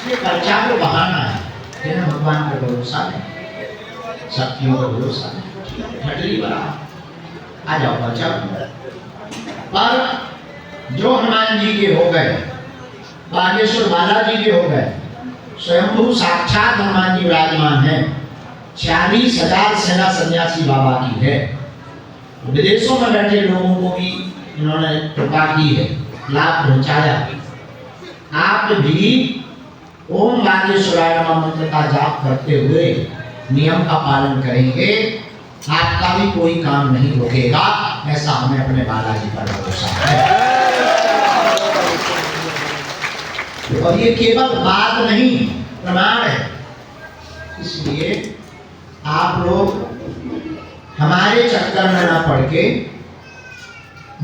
ये पर्चा को बहाना है, तेरा भगवान का भरोसा नहीं, शक्तियों का भरोसा नहीं, घटली बना आ जाओ पर्चा। पर जो हनुमान जी के हो गए, बागेश्वर बालाजी के हो गए, स्वयंभू साक्षात हनुमान जी विराजमान है। 40,000 सेना सन्यासी बाबा की है। विदेशों में बैठे लोगों को भी इन्होंने कृपा की है, लाभ पहुंचाया। आप भी ओम बागेश्वराय नमः मंत्र का जाप करते हुए नियम का पालन करेंगे, आपका भी कोई काम नहीं रुकेगा, ऐसा हमें अपने बालाजी पर भरोसा है। और ये केवल बात नहीं, प्रमाण है। इसलिए आप लोग हमारे चक्कर में ना पड़ के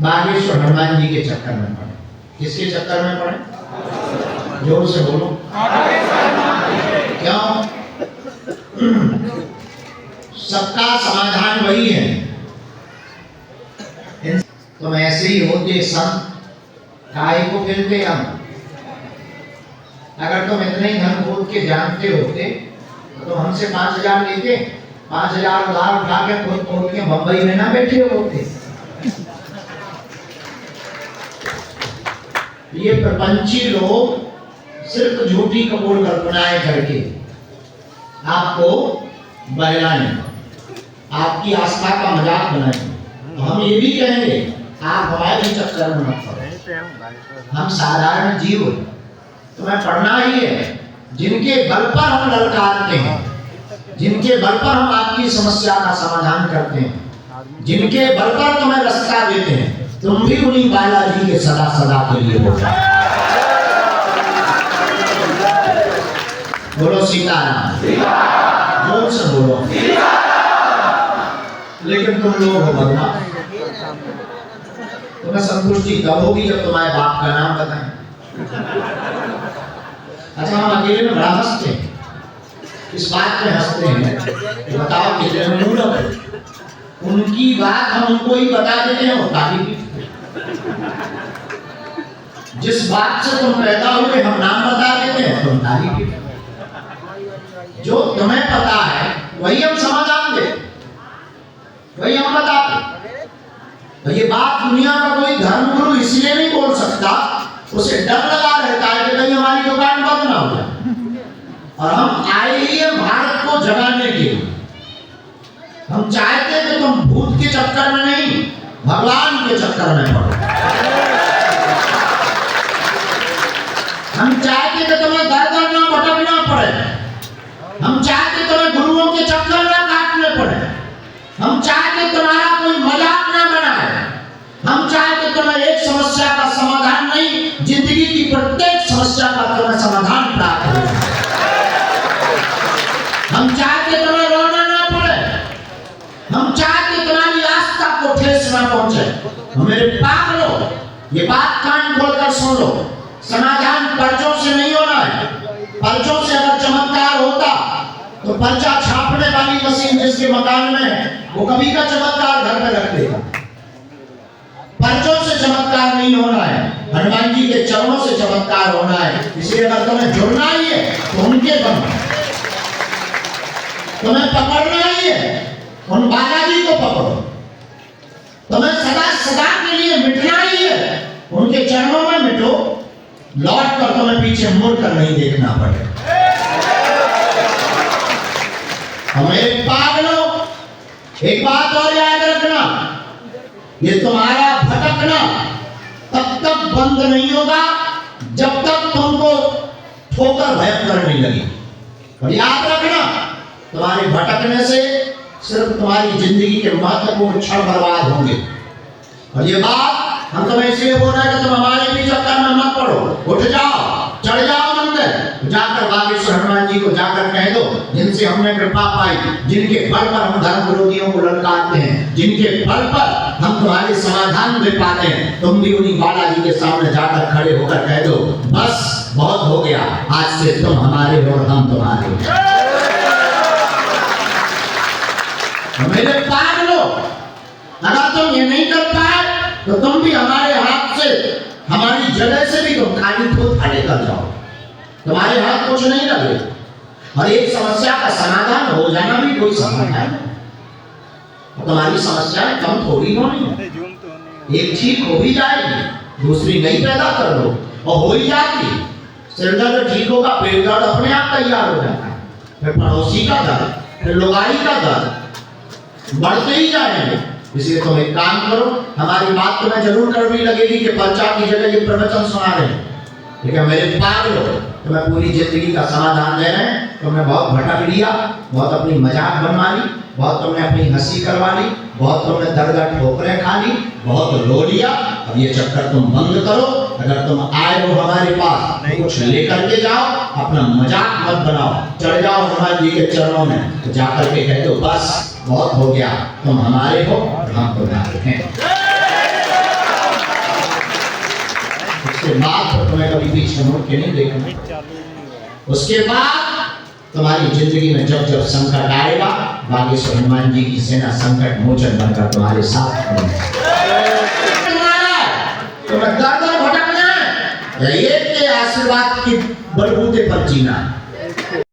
बागेश्वर हनुमान जी के चक्कर में पड़े। किसके चक्कर में पड़े? जोर से बोलो। क्यों? सबका समाधान वही है। तुम ऐसे ही होते संत, काहे को मिलते हम? अगर तुम इतने ही धन बोल के जानते होते तो हमसे 5,000 लेते, 5,000 लाख उठा के खोल के बंबई में ना बैठे होते। ये प्रपंची लोग सिर्फ झूठी कपोल कल्पनाएं करके आपको बहलाने, आपकी आस्था का मजाक बनाएंगे। हम ये भी कहेंगे आप हमारे चक्कर में मत पड़ो, हम साधारण जीव, तुम्हें पढ़ना ही है। जिनके बल पर हम ललकारते हैं, जिनके बल पर हम आपकी समस्या का समाधान करते हैं, जिनके बल पर तुम्हें रास्ता देते हैं, तुम भी उन्हीं बालाजी के सदा सदा के लिए हो जाओ। बोलो सीताराम, जोर से बोलो। लेकिन तुम लोग हो बदमाश, तुम्हें संतुष्टि तब होगी जब तुम्हारे बाप का नाम बताएं। अच्छा, हम अकेले में बड़ा हंसते हैं, इस बात पे हंसते हैं, बताओ कितने में मूर्ख है। उनकी बात हम उनको ही बता देते हैं, वो तारीफ। जिस बात से तुम पैदा हुए हम नाम बता देते हैं, तुम तारीफ। जो तुम्हें पता है वही हम समाधान देते, वही हम बताते। तो ये बात दुनिया का कोई धर्मगुरु इसलिए नहीं बोल सकता, उसे डर लगा रहता है कि कहीं हमारी दुकान बंद ना हो जाए। और हम आए ही हैं भारत को जगाने के लिए। हम चाहते हैं कि तुम भूत के चक्कर में नहीं, भगवान के चक्कर में पड़ो। हम चाहते कि तुम्हें दर दर ना भटकना पड़े, हम चाहते तुम्हें गुरुओं के चक्कर ना काटने पड़े, हम चाहते तुम्हारा कोई मजाक ना बनाए, हम चाहते तुम्हें एक समस्या का समाधान नहीं, जिंदगी की प्रत्येक समस्या का तुम्हें समाधान प्राप्त हो। हम चाहते तुम्हें रोना ना पड़े, हम चाहते तुम्हारी आस्था को ठेस ना पहुंचे। मेरे पागलों, ये बात कान खोलकर सुन लो, समाधान पर्चों से नहीं होना है। पर्चों से अगर चमत्कार होता तो पर्चा छापने वाली मशीन जिसके मकान में है वो कभी का चमत्कार घर में रख देगा। पर्चों से चमत्कार नहीं होना है, हनुमान जी के चरणों से चमत्कार होना है। इसलिए अगर तुम्हें जुड़ना ही है तो उनके बनो, तुम्हें पकड़ना ही है उन बालाजी को पकड़ो, तुम्हें सदा सदा के लिए मिटना ही है उनके चरणों में मिटो, लौट कर तुम्हें पीछे मुड़कर नहीं देखना पड़े। हमें पागलों, एक बात और याद रखना, ये तुम्हारा भटकना तब तक बंद नहीं होगा जब तक तुमको ठोकर भयंकर नहीं लगी। और याद रखना, तुम्हारे भटकने से सिर्फ तुम्हारी जिंदगी के महत्वपूर्ण क्षण बर्बाद होंगे। और ये बात हम तुम्हें इसलिए बोल रहे हैं कि तुम हमारे भी चक्कर में मत पड़ो, उठ जाओ, चढ़ जाओ मंदिर, जाकर बागेश्वर हनुमान जी को जाकर कह दो, जिनसे हमने कृपा पाई, जिनके बल पर हम धर्म विरोधियों को ललकारते हैं, जिनके बल पर हम तुम्हारे समाधान दे पाते हैं, तुम भी उन्हीं बालाजी के सामने जाकर खड़े होकर कह दो, बस बहुत हो गया, आज से तुम हमारे और हम तुम्हारे। मेरे पागलों, अगर तुम ये नहीं कर पाए तो तुम भी हमारे हाथ से, हमारी जगह से भी तुम खाली खुद खड़े कर जाओ। तुम्हारे हाथ कुछ नहीं लगे। और एक समस्या का समाधान हो जाना भी कोई समाधान है। तुम्हारी समस्याएं कम थोड़ी होनी, एक ठीक हो भी जाएगी, दूसरी नहीं पैदा कर लो और हो ही जाती। सिर दर्द ठीक होगा, पेट दर्द अपने आप तैयार हो जाता है, फिर पड़ोसी का दर्द, फिर लोगाई का दर्द बढ़ते ही जाएंगे। इसलिए तुम एक काम करो, हमारी बात तुम्हें जरूर कड़वी लगेगी कि पर्चा की जगह ये प्रवचन सुना रहे हैं, लेकिन मेरे पागल हो, तुम्हें पूरी जिंदगी का समाधान दे रहे हैं। तुमने बहुत भटक लिया, बहुत अपनी मजाक बनवा ली, बहुत तुमने अपनी हंसी करवा ली, बहुत तुमने दरदर ठोकरें खा ली, बहुत रो लिया। अब ये चक्कर तुम बंद करो। अगर तुम आए हो हमारे पास तो कुछ लेकर के जाओ, अपना मजाक मत बनाओ। चढ़ जाओ हनुमान जी के चरणों में, तो जाकर के कह दो बस बहुत हो गया, तुम हमारे हो, हम तुम्हारे हैं। उसके बाद तो तुम्हें कभी पीछे मुड़ के नहीं देखना। उसके बाद तुम्हारी जिंदगी में जब जब संकट आएगा, बागेश्वर हनुमान जी की सेना संकट मोचन बनकर तुम्हारे साथ खड़ी। तुम्हें दर दर भटकना है, एक के आशीर्वाद की बलबूते पर जीना है।